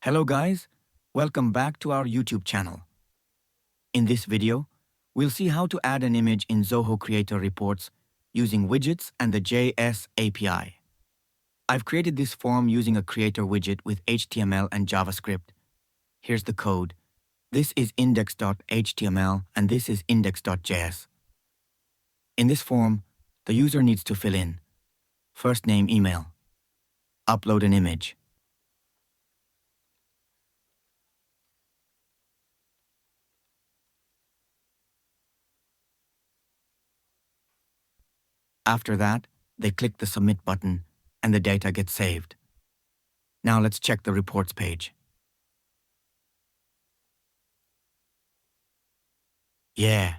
Hello guys, welcome back to our YouTube channel. In this video, we'll see how to add an image in Zoho Creator reports using widgets and the JS API. I've created this form using a Creator widget with HTML and JavaScript. Here's the code. This is index.html and this is index.js. In this form, the user needs to fill in first name, email, upload an image, after that, they click the Submit button and the data gets saved. Now let's check the reports page. Yeah,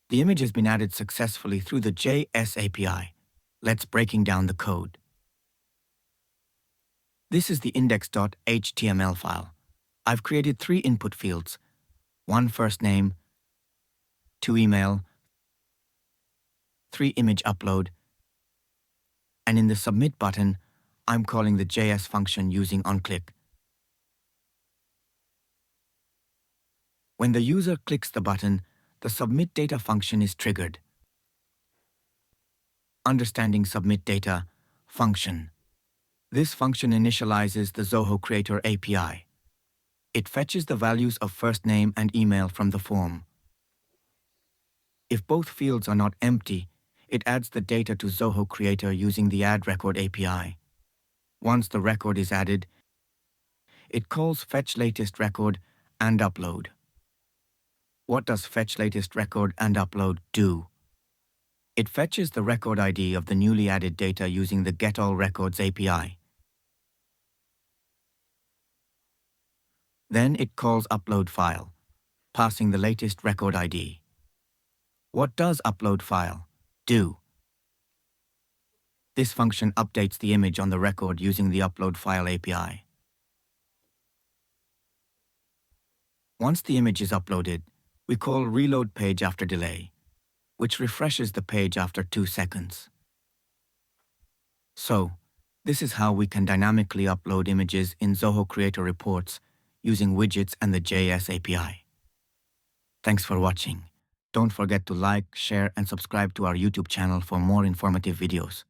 the image has been added successfully through the JS API. Let's breaking down the code. This is the index.html file. I've created 3 input fields, 1 first name, 2 email, 3 image upload, and in the Submit button, I'm calling the JS function using onClick. When the user clicks the button, the Submit Data function is triggered. Understanding Submit Data function. This function initializes the Zoho Creator API. It fetches the values of first name and email from the form. If both fields are not empty, it adds the data to Zoho Creator using the addRecord API. Once the record is added, it calls fetch latest record and upload. What does fetch latest record and upload do? It fetches the record ID of the newly added data using the getAllRecords API. Then it calls uploadFile, passing the latest record ID. What does uploadFile do? This function updates the image on the record using the uploadFile API. Once the image is uploaded, we call reload page after delay, which refreshes the page after 2 seconds. So, this is how we can dynamically upload images in Zoho Creator reports using widgets and the JS API. Thanks for watching. Don't forget to like, share, and subscribe to our YouTube channel for more informative videos.